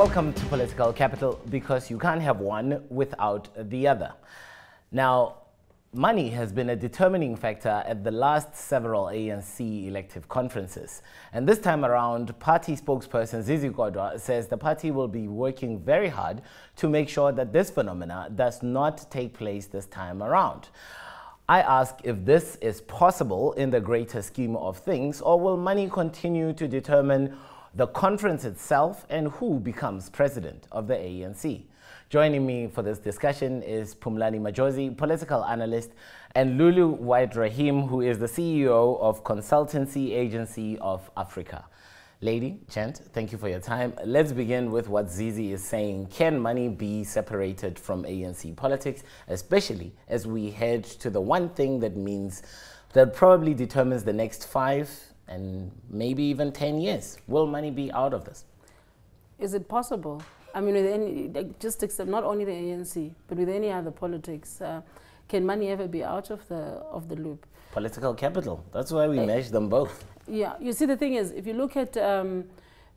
Welcome to Political Capital, because you can't have one without the other. Now, money has been a determining factor at the last several ANC elective conferences. And this time around, party spokesperson Zizi Kodwa says the party will be working very hard to make sure that this phenomena does not take place this time around. I ask if this is possible in the greater scheme of things, or will money continue to determine the conference itself and who becomes president of the ANC. Joining me for this discussion is Phumlani Majozi, political analyst, and Lulu White-Raheem, who is the CEO of Consultancy Agency of Africa. Lady, gent, thank you for your time. Let's begin with what Zizi is saying. Can money be separated from ANC politics, especially as we head to the one thing that means that probably determines the next 5 and maybe even 10 years? Will money be out of this? Is it possible? I mean, with any, just accept not only the ANC, but with any other politics, can money ever be out of the loop? Political capital. That's why we measure them both. Yeah. You see, the thing is, if you look at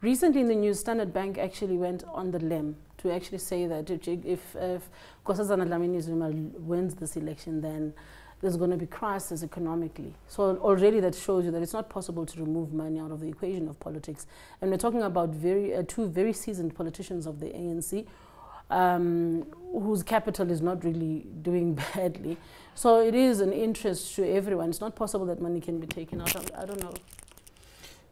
recently in the news, Standard Bank actually went on the limb to actually say that if Dlamini-Zuma wins this election, then there's going to be crisis economically. So already that shows you that it's not possible to remove money out of the equation of politics. And we're talking about two very seasoned politicians of the ANC, whose capital is not really doing badly. So it is an interest to everyone. It's not possible that money can be taken out. I don't know.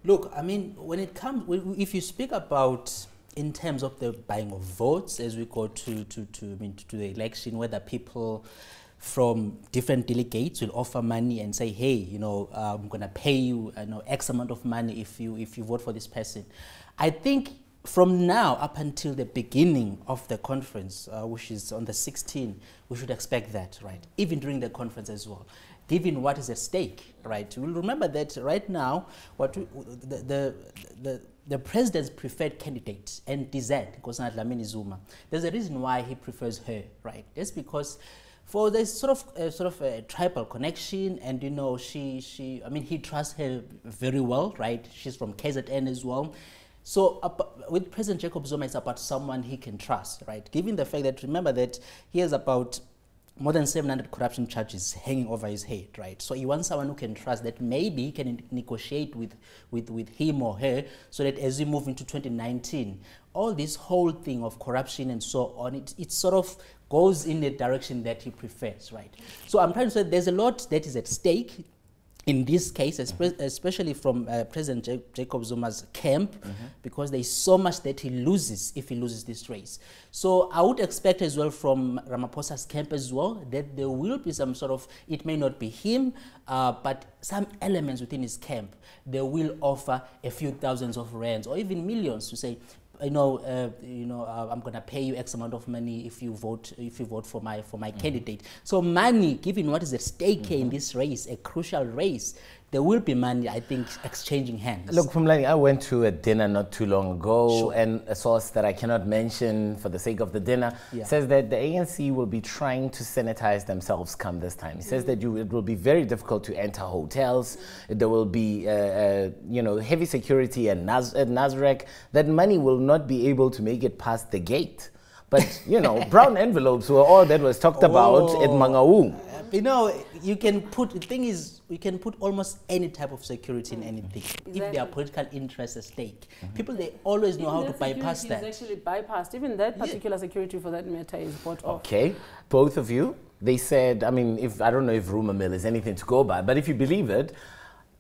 Look, I mean, when it comes, if you speak about in terms of the buying of votes as we go to the election, whether people from different delegates will offer money and say, hey, you know, I'm going to pay you, X amount of money if you vote for this person. I think from now up until the beginning of the conference, which is on the 16th, we should expect that, right? Even during the conference as well, given what is at stake, right? We'll remember that right now, the president's preferred candidate, NDZ, Dlamini-Zuma, there's a reason why he prefers her, right? That's because for this sort of a tribal connection, and you know, I mean, he trusts her very well, right? She's from KZN as well. So with President Jacob Zuma, it's about someone he can trust, right? Given the fact that, remember that he has about more than 700 corruption charges hanging over his head, right? So he wants someone who can trust that maybe he can negotiate with him or her, so that as we move into 2019, all this whole thing of corruption and so on, it sort of goes in the direction that he prefers, right? So I'm trying to say there's a lot that is at stake in this case, especially from President Jacob Zuma's camp, because there is so much that he loses if he loses this race. So I would expect as well from Ramaphosa's camp as well that there will be some sort of, it may not be him, but some elements within his camp, they will offer a few thousands of rands or even millions to say, I'm going to pay you X amount of money if you vote for my candidate. So money, given what is at stake in this race, a crucial race, there will be money, I think, exchanging hands. Look, Phumlani, I went to a dinner not too long ago, and a source that I cannot mention for the sake of the dinner says that the ANC will be trying to sanitize themselves come this time. He says that it will be very difficult to enter hotels. There will be, heavy security at Nasrec. That money will not be able to make it past the gate. But, brown envelopes were all that was talked about at Mangaung. You can put, the thing is, we can put almost any type of security in anything. Exactly. If there are political interests at stake. People, they always know how to bypass that. It's actually bypassed. Even that particular security, for that matter, is bought off. Okay, both of you, they said, I mean, I don't know if rumor mill is anything to go by, but if you believe it,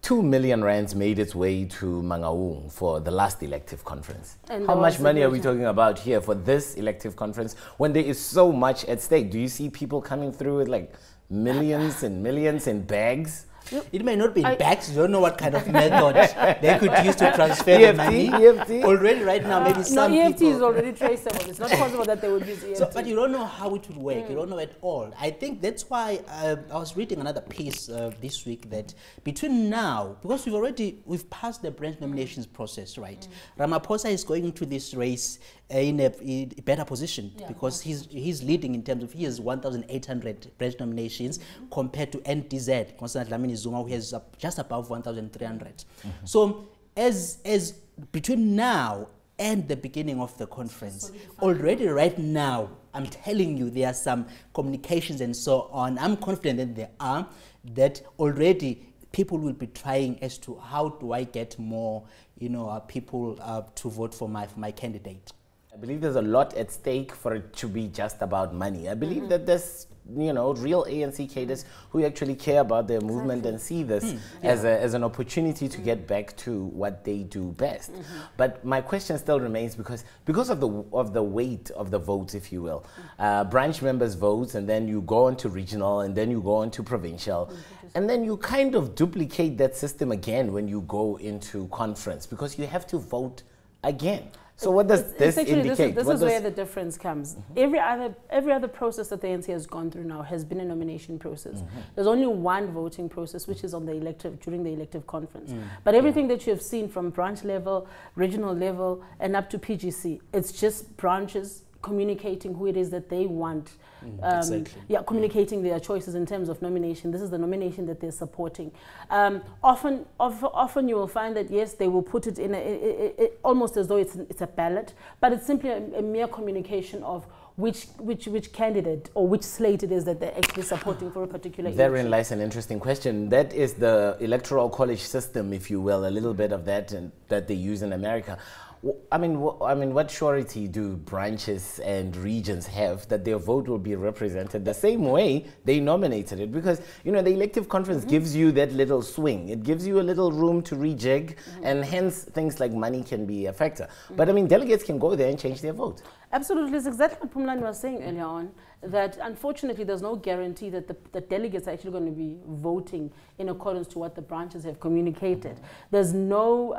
2 million rands made its way to Mangaung for the last elective conference. And how much money are we talking about here for this elective conference when there is so much at stake? Do you see people coming through with like millions and millions in bags? It may not be in bags. You don't know what kind of method they could use to transfer the money. EFT? Already right now, maybe some people... EFT is already traceable. It's not possible that they would use EFT. So, but you don't know how it would work. You don't know at all. I think that's why I was reading another piece this week that between now, because we've passed the branch nominations process, right? Ramaphosa is going into this race in a better position because he's leading in terms of, he has 1,800 branch nominations compared to NDZ, Dlamini-Zuma, who has just above 1,300. So as between now and the beginning of the conference. Already right now, I'm telling you, there are some communications and so on. I'm confident that there are, that already people will be trying as to how do I get more, people to vote for my candidate. I believe there's a lot at stake for it to be just about money. I believe that there's, real ANC cadres who actually care about their movement and see this as an opportunity to get back to what they do best. But my question still remains because of the weight of the votes, if you will. Branch members vote, and then you go on to regional, and then you go on to provincial. And then you kind of duplicate that system again when you go into conference, because you have to vote again. So what does this indicate? This is where the difference comes. Every other process that the ANC has gone through now has been a nomination process. There's only one voting process, which is on the elective, during the elective conference. But everything that you have seen from branch level, regional level, and up to PGC, it's just branches communicating who it is that they want. Communicating their choices in terms of nomination. This is the nomination that they're supporting. Often you will find that, yes, they will put it in almost as though it's a ballot, but it's simply a mere communication of which candidate or which slate it is that they're actually supporting for a particular election. Therein lies an interesting question. That is the electoral college system, if you will, a little bit of that that they use in America. I mean, what surety do branches and regions have that their vote will be represented the same way they nominated it? Because, the elective conference gives you that little swing. It gives you a little room to rejig, and hence things like money can be a factor. But, delegates can go there and change their vote. Absolutely. It's exactly what Pumlani was saying earlier on, that unfortunately there's no guarantee that the delegates are actually going to be voting in accordance to what the branches have communicated. There's no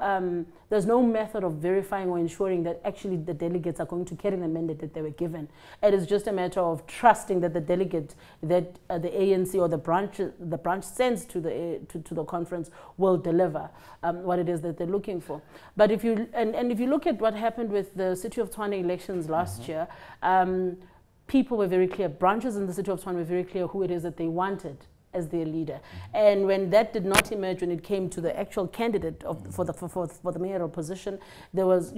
method of verifying or ensuring that actually the delegates are going to carry the mandate that they were given. It is just a matter of trusting that the delegate that the ANC or the branch sends to the conference will deliver what it is that they're looking for. But if you look at what happened with the City of Tshwane elections last year, people were very clear. Branches in the City of Tshwane were very clear who it is that they wanted as their leader. And when that did not emerge, when it came to the actual candidate for the mayoral position, there was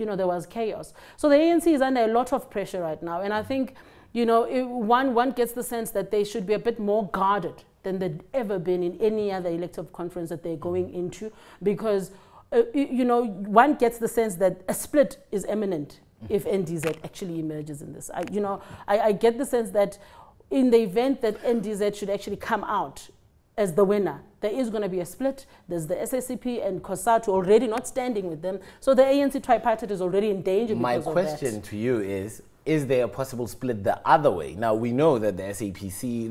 chaos. So the ANC is under a lot of pressure right now, and I think one gets the sense that they should be a bit more guarded than they've ever been in any other elective conference that they're going into, because one gets the sense that a split is imminent if NDZ actually emerges in this. I get the sense that in the event that NDZ should actually come out as the winner, there is going to be a split. There's the SACP and COSATU already not standing with them. So the ANC tripartite is already in danger because of that. My question to you is there a possible split the other way? Now, we know that the SACP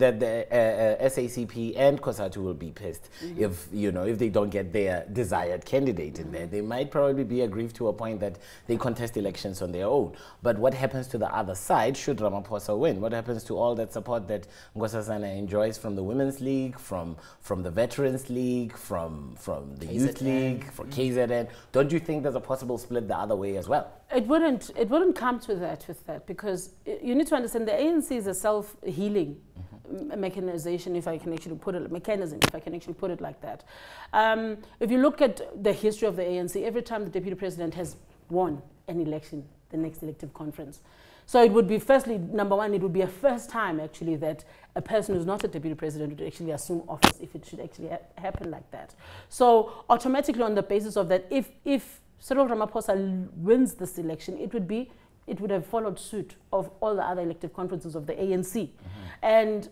and COSATU will be pissed if they don't get their desired candidate in there. They might probably be aggrieved to a point that they contest elections on their own. But what happens to the other side should Ramaphosa win? What happens to all that support that Nkosazana enjoys from the Women's League, from the Veterans League, from the Youth League, from KZN? Don't you think there's a possible split the other way as well? It wouldn't come to that with that, because you need to understand the ANC is a self-healing mechanization, if I can actually put it like that. If you look at the history of the ANC, every time the deputy president has won an election, the next elective conference. So it would be, firstly, number one, it would be a first time actually that a person who's not a deputy president would actually assume office if it should actually happen like that. So automatically on the basis of that, if Cyril Ramaphosa wins this election, it would have followed suit of all the other elective conferences of the ANC. And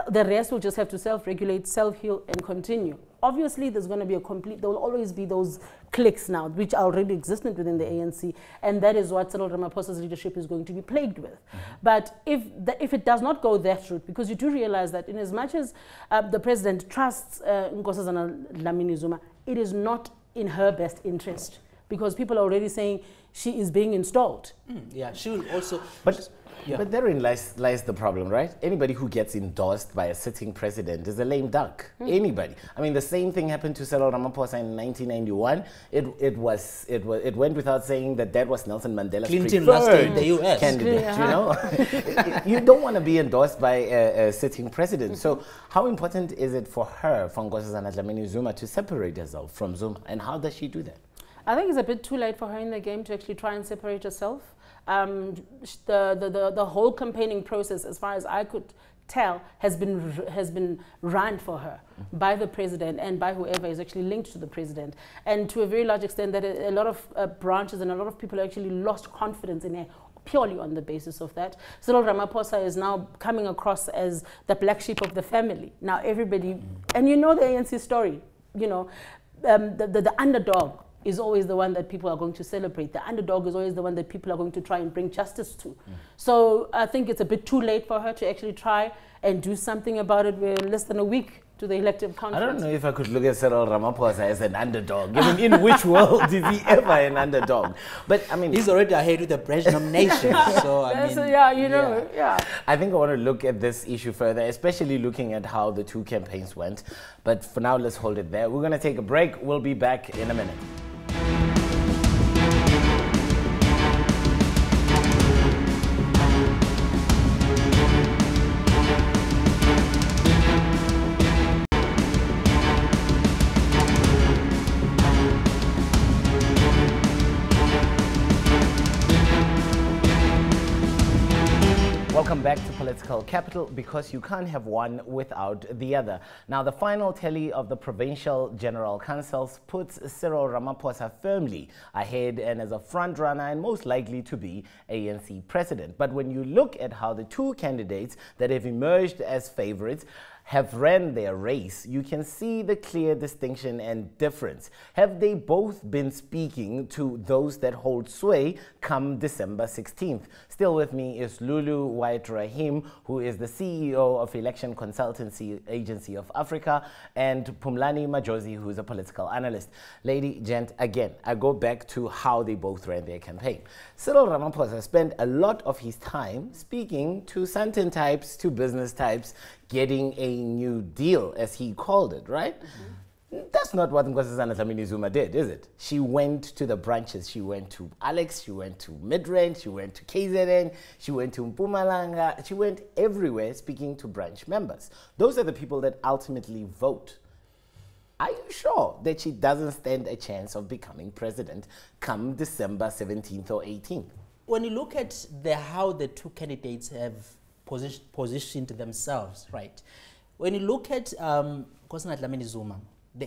the rest will just have to self-regulate, self-heal, and continue. Obviously, there's going to be there will always be those cliques now, which are already existent within the ANC, and that is what Cyril Ramaphosa's leadership is going to be plagued with. But if it does not go that route, because you do realize that in as much as the president trusts Nkosazana Dlamini-Zuma, it is not in her best interest, because people are already saying she is being installed. Yeah, she will also... But therein lies the problem, right? Anybody who gets endorsed by a sitting president is a lame duck. Anybody. I mean, the same thing happened to Cyril Ramaphosa in 1991. It went without saying that was Nelson Mandela's preferred in the US candidate. You don't want to be endorsed by a sitting president. So how important is it for her, for Nkosazana Dlamini-Zuma, to separate herself from Zuma, and how does she do that? I think it's a bit too late for her in the game to actually try and separate herself. The whole campaigning process, as far as I could tell, has been run for her by the president and by whoever is actually linked to the president, and to a very large extent that a lot of branches and a lot of people actually lost confidence in her purely on the basis of that. Cyril Ramaphosa is now coming across as the black sheep of the family. Now everybody, and you know the ANC story, you know, the underdog is always the one that people are going to celebrate. The underdog is always the one that people are going to try and bring justice to. So I think it's a bit too late for her to actually try and do something about it. We're less than a week to the elective conference. I don't know if I could look at Cyril Ramaphosa as an underdog. I mean, in which world is he ever an underdog? But I mean, he's already ahead with the Branch nomination. So I mean, yeah, you know, yeah. I think I want to look at this issue further, especially looking at how the two campaigns went. But for now, let's hold it there. We're going to take a break. We'll be back in a minute. Welcome back to Political Capital, because you can't have one without the other. Now, the final tally of the provincial general councils puts Cyril Ramaphosa firmly ahead and as a front runner and most likely to be ANC president. But when you look at how the two candidates that have emerged as favorites have ran their race, you can see the clear distinction and difference. Have they both been speaking to those that hold sway come December 16th? Still with me is Lulu White-Raheem, who is the CEO of Election Consultancy Agency of Africa, and Phumlani Majosi, who is a political analyst. Lady, gent, again, I go back to how they both ran their campaign. Cyril Ramaphosa spent a lot of his time speaking to Santin types, to business types, getting a new deal, as he called it, right? That's not what Dlamini-Zuma did, is it? She went to the branches. She went to Alex, she went to Midrand, she went to KZN, she went to Mpumalanga, she went everywhere speaking to branch members. Those are the people that ultimately vote. Are you sure that she doesn't stand a chance of becoming president come December 17th or 18th? When you look at how the two candidates have positioned themselves, right? When you look at Dlamini-Zuma,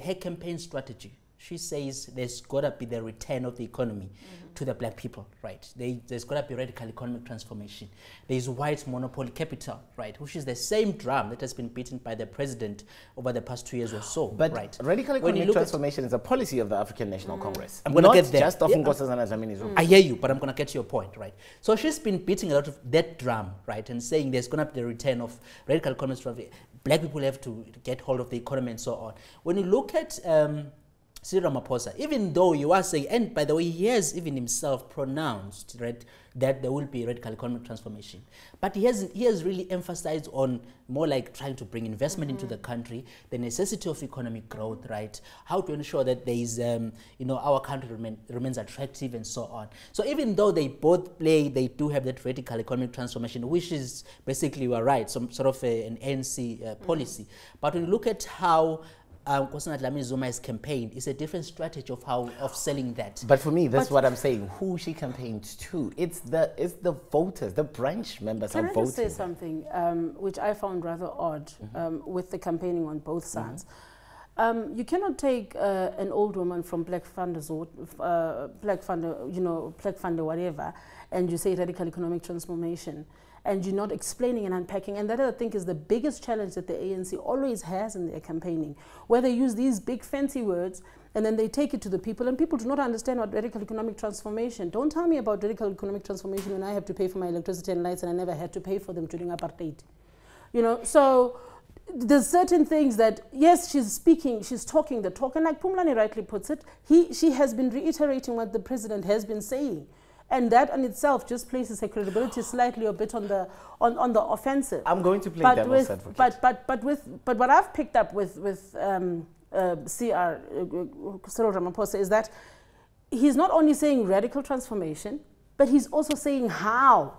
her campaign strategy, she says there's got to be the return of the economy to the black people, right? There's got to be radical economic transformation. There's white monopoly capital, right? Which is the same drum that has been beaten by the president over the past 2 years or so, but right? Radical economic transformation is a policy of the African National Congress. I'm going to get there. Just of Dlamini-Zuma. I hear you, but I'm going to get to your point, right? So she's been beating a lot of that drum, right? And saying there's going to be the return of radical economic transformation. Black people have to get hold of the economy and so on. When you look at Cyril Ramaphosa, even though you are saying, and by the way, he has even himself pronounced, right, that there will be radical economic transformation, but he has really emphasized on more like trying to bring investment into the country, the necessity of economic growth, right, how to ensure that there is, our country remains attractive and so on. So even though they both play, they do have that radical economic transformation, which is basically, you are right, some sort of an ANC policy. But when you look at how Dlamini-Zuma's campaign is a different strategy of selling that. But for me, that's what I'm saying. Who she campaigned to? It's the voters, the branch members are voting. Can I just say something which I found rather odd with the campaigning on both sides? You cannot take an old woman from Black Funder, whatever, and you say radical economic transformation, and you're not explaining and unpacking. And that, I think, is the biggest challenge that the ANC always has in their campaigning, where they use these big fancy words and then they take it to the people, and people do not understand what radical economic transformation. Don't tell me about radical economic transformation when I have to pay for my electricity and lights and I never had to pay for them during apartheid. You know, so there's certain things that, yes, she's speaking, she's talking the talk, and like Phumlani rightly puts it, she has been reiterating what the president has been saying. And that in itself just places her credibility slightly a bit on the offensive. I'm going to play devil's advocate. But what I've picked up with Cyril Ramaphosa is that he's not only saying radical transformation, but he's also saying how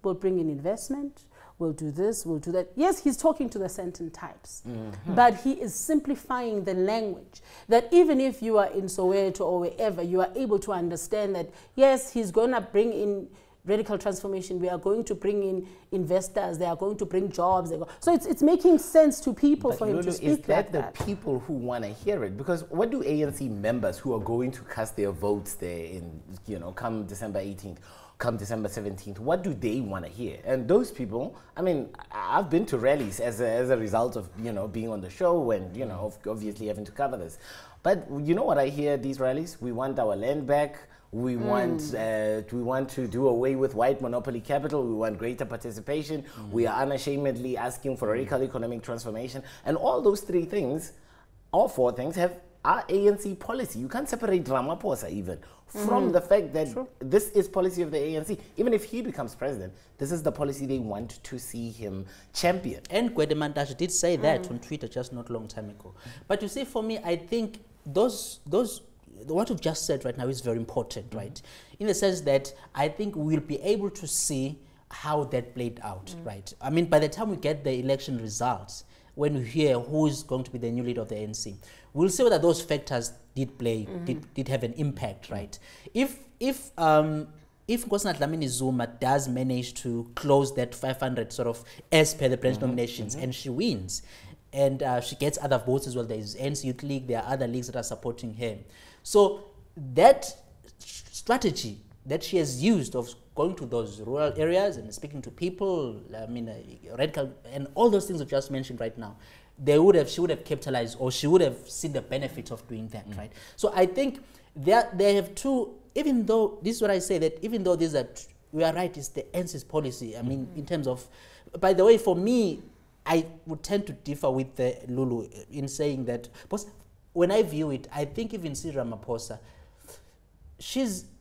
we'll bring in investment, we'll do this, we'll do that. Yes, he's talking to the certain types, but he is simplifying the language that even if you are in Soweto or wherever, you are able to understand that, yes, he's going to bring in radical transformation, we are going to bring in investors, they are going to bring jobs. So it's making sense to people for him to speak like that. Is that the people who want to hear it? Because what do ANC members who are going to cast their votes there in, come December 18th, come December 17th, what do they want to hear? And those people, I mean, I've been to rallies as a result of, being on the show and, obviously having to cover this. But you know what I hear at these rallies? We want our land back. We want to do away with white monopoly capital. We want greater participation. We are unashamedly asking for radical economic transformation. And all those three things, all four things, are ANC policy. You can't separate Ramaphosa even from the fact that this is policy of the ANC. Even if he becomes president, this is the policy they want to see him champion. And Gwedemantashe did say that on Twitter just not a long time ago. But you see, for me, I think what you've just said right now is very important, right? In the sense that I think we'll be able to see how that played out, right? I mean, by the time we get the election results, when we hear who is going to be the new leader of the ANC, we'll see whether those factors did play, did have an impact, right? If Dlamini-Zuma does manage to close that 500 sort of as per the branch nominations and she wins, and she gets other votes as well, there is ANC Youth League, there are other leagues that are supporting her. So that strategy that she has used of going to those rural areas and speaking to people, I mean, radical, and all those things I've just mentioned right now, she would have capitalized, or she would have seen the benefit of doing that, right? So I think they have two, even though, this is what I say, that even though these are, we are right, it's the ANC's policy, I mean, in terms of, by the way, for me, I would tend to differ with Lulu in saying that, because when I view it, I think even Cyril Ramaphosa,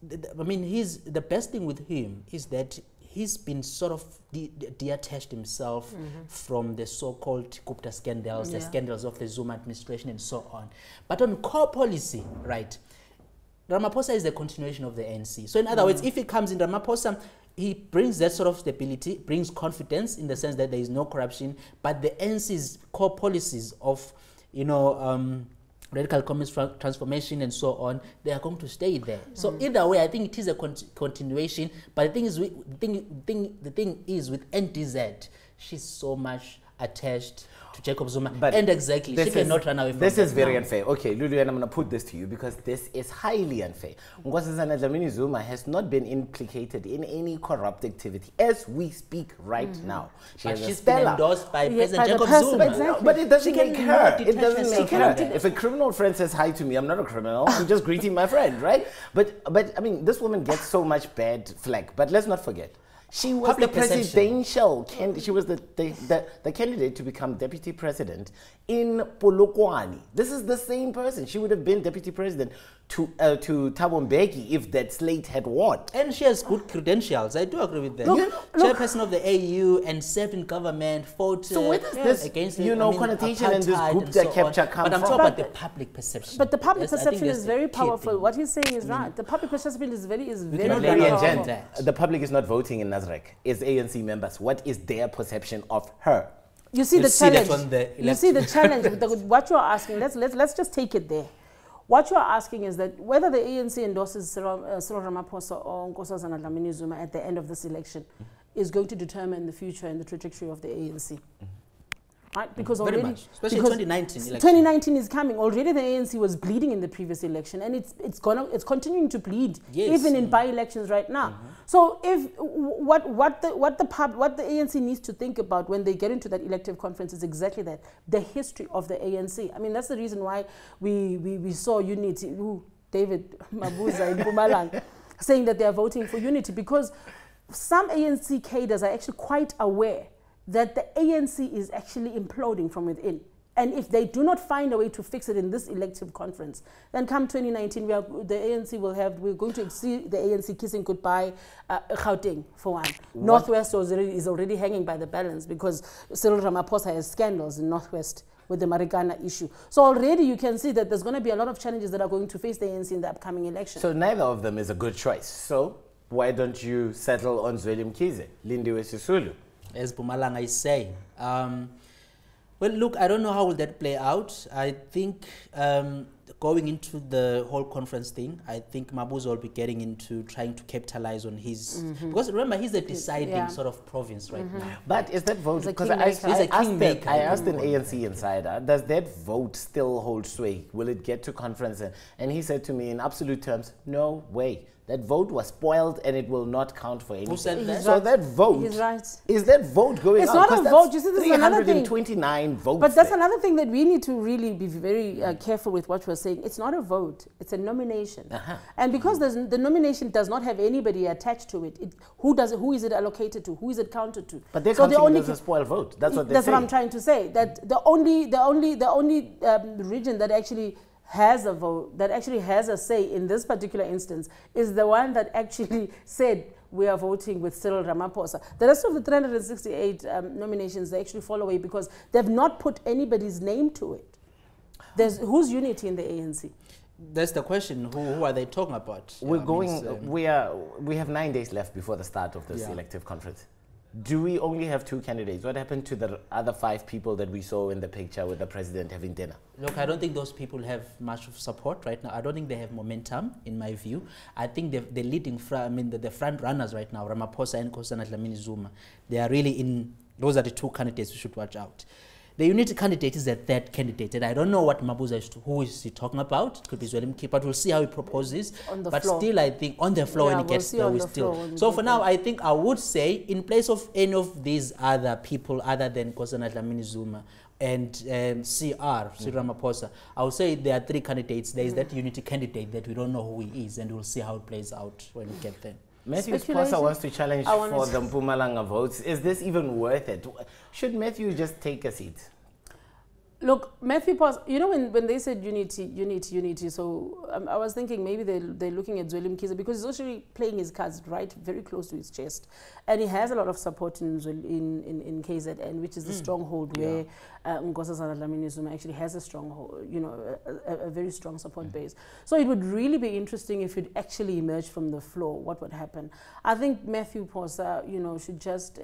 the best thing with him is that he's been sort of detached himself from the so-called Gupta scandals, the scandals of the Zuma administration and so on. But on core policy, right, Ramaphosa is the continuation of the ANC. So in other words, if he comes in, Ramaphosa, he brings that sort of stability, brings confidence in the sense that there is no corruption, but the ANC's core policies of, radical communist transformation and so on, they are going to stay there. So either way, I think it is a continuation. But the thing is with NTZ, she's so much attached to Jacob Zuma, and exactly, she cannot run away from this. This is very unfair. Okay, Lulu, and I'm going to put this to you because this is highly unfair. Dlamini-Zuma has not been implicated in any corrupt activity as we speak right now. She's been endorsed by President Jacob Zuma. Exactly. But it doesn't make her. It doesn't make her. If a criminal friend says hi to me, I'm not a criminal. I'm just greeting my friend, right? But I mean, this woman gets so much bad flack. But let's not forget, she was the presidential candidate. She was the candidate to become deputy president in Polokwane. This is the same person. She would have been deputy president to Thabo Mbeki if that slate had won. And she has good credentials. I do agree with that. Chairperson of the AU and served in government, fought so where does this, against connotation and this Gupta capture come from? But I'm talking about the public perception. But the public perception is very powerful. What he's saying is right. The public perception is very powerful. The public is not voting in Nasrec. It's ANC members. What is their perception of her? You see the challenge. You see the challenge. What you are asking. Let's just take it there. What you are asking is that whether the ANC endorses Cyril Ramaphosa or Nkosazana Dlamini-Zuma at the end of this election is going to determine the future and the trajectory of the ANC. Right? Because already, especially 2019 election. 2019 is coming. Already the ANC was bleeding in the previous election, and it's continuing to bleed even in by-elections right now. So if what the ANC needs to think about when they get into that elective conference is exactly that, the history of the ANC. I mean, that's the reason why we saw unity. David Mabuza in Mpumalanga saying that they are voting for unity, because some ANC cadres are actually quite aware that the ANC is actually imploding from within. And if they do not find a way to fix it in this elective conference, then come 2019, we're going to see the ANC kissing goodbye Gauteng, for one. Northwest is already hanging by the balance because Cyril Ramaphosa has scandals in Northwest with the Marikana issue. So already you can see that there's going to be a lot of challenges that are going to face the ANC in the upcoming election. So neither of them is a good choice. So why don't you settle on Zweli Mkhize, Lindiwe Sisulu? as Mpumalanga is saying. Well, look, I don't know how will that play out. I think going into the whole conference thing, I think Mabuza will be getting into trying to capitalize on his... Because remember, he's the deciding sort of province right now. But is that vote... Because I asked an ANC insider, does that vote still hold sway? Will it get to conference? And he said to me in absolute terms, no way. That vote was spoiled and it will not count for anything. Who said that? So that vote, He's right. Is that vote going it's out? It's not a vote. You see, this is another thing. 329 votes. But that's another thing that we need to really be very careful with what we're saying. It's not a vote. It's a nomination. And because the nomination does not have anybody attached to it, who is it allocated to? Who is it counted to? But they're counting it as a spoiled vote. That's what they're saying. That's what I'm trying to say. That the only region that actually has a vote, that actually has a say in this particular instance, is the one that actually said we are voting with Cyril Ramaphosa. The rest of the 368 nominations, they actually fall away because they've not put anybody's name to it. Who's unity in the ANC? That's the question. Who are they talking about? We have 9 days left before the start of this elective conference. Do we only have 2 candidates? What happened to the other 5 people that we saw in the picture with the president having dinner? Look, I don't think those people have much of support right now. I don't think they have momentum, in my view. I think the leading, the front runners right now, Ramaphosa and Dlamini-Zuma, they are really in. Those are the 2 candidates we should watch out. The unity candidate is the 3rd candidate, and I don't know what Mabuza who is he talking about. It could be Zwelimki, but we'll see how he proposes. But still, I think on the floor when he gets there, we still. So for now, I think I would say, in place of any of these other people other than Dlamini-Zuma and Cyril Ramaphosa, I would say there are 3 candidates. There is that unity candidate that we don't know who he is, and we'll see how it plays out when we get there. Matthew Sposa wants to challenge for the Mpumalanga votes. Is this even worth it? Should Matthew just take a seat? Look, Matthew Sposa, you know when they said unity, so I was thinking maybe they're looking at Zwelimki because he's actually playing his cards right very close to his chest. And he has a lot of support in KZN, which is the stronghold where Dlamini-Zuma actually has a stronghold, a very strong support base. So it would really be interesting if it actually emerged from the floor, what would happen. I think Matthew Sposa, should just...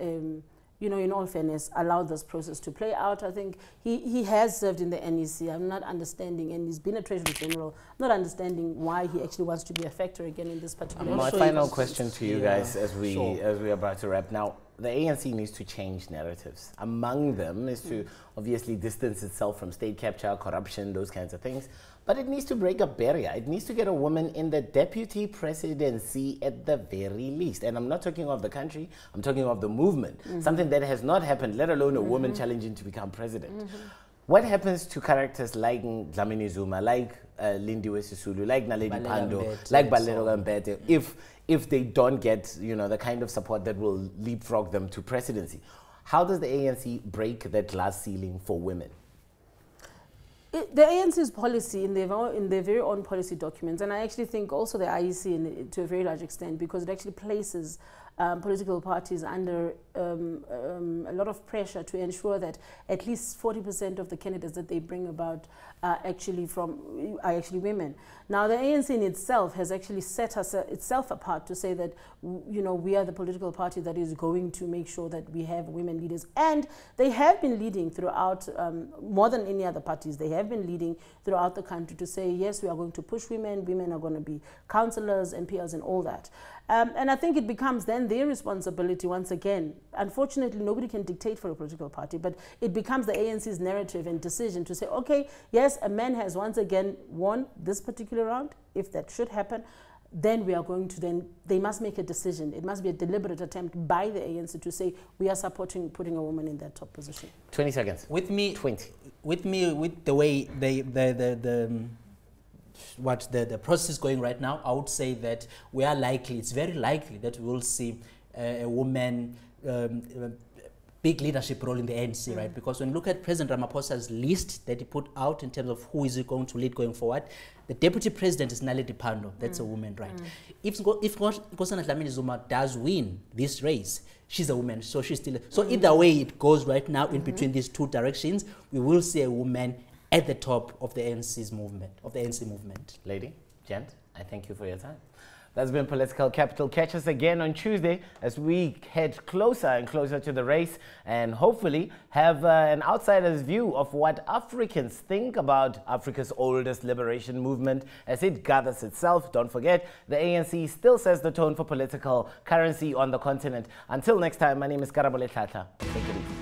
in all fairness, allow this process to play out. I think he has served in the NEC. I'm not understanding, and he's been a Treasury General, not understanding why he actually wants to be a factor again in this particular issue. My final question to you guys as we're about to wrap now. The ANC needs to change narratives. Among them is to obviously distance itself from state capture, corruption, those kinds of things. But it needs to break a barrier. It needs to get a woman in the deputy presidency at the very least. And I'm not talking of the country, I'm talking of the movement. Something that has not happened, let alone a woman challenging to become president. What happens to characters like Dlamini-Zuma, like Lindiwe Sisulu, like Naledi Pandor, like Balelo Mbete, if they don't get the kind of support that will leapfrog them to presidency? How does the ANC break that glass ceiling for women? The ANC's policy in their very own policy documents, and I actually think also the IEC to a very large extent, because it actually places political parties under a lot of pressure to ensure that at least 40% of the candidates that they bring about are actually women. Now the ANC in itself has actually set itself apart to say that we are the political party that is going to make sure that we have women leaders, and they have been leading throughout more than any other parties. They have been leading throughout the country to say yes, we are going to push women. Women are going to be councillors, MPs, and all that. And I think it becomes then their responsibility once again. Unfortunately, nobody can dictate for a political party, but it becomes the ANC's narrative and decision to say, okay, yes, a man has once again won this particular round. If that should happen, then we are going to they must make a decision. It must be a deliberate attempt by the ANC to say we are supporting putting a woman in that top position. 20 seconds. With the way the process is going right now, I would say that it's very likely that we will see a woman big leadership role in the ANC, right? Because when you look at President Ramaphosa's list that he put out in terms of who is he going to lead going forward, the deputy president is Naledi Pandor. That's a woman, right? If Dlamini-Zuma does win this race, she's a woman, so she's still... So either way it goes right now in between these 2 directions, we will see a woman at the top of the ANC movement. Lady, gent, I thank you for your time. That's been Political Capital. Catch us again on Tuesday as we head closer and closer to the race and hopefully have an outsider's view of what Africans think about Africa's oldest liberation movement as it gathers itself. Don't forget, the ANC still sets the tone for political currency on the continent. Until next time, my name is Karabole Tlhatla. Take it easy.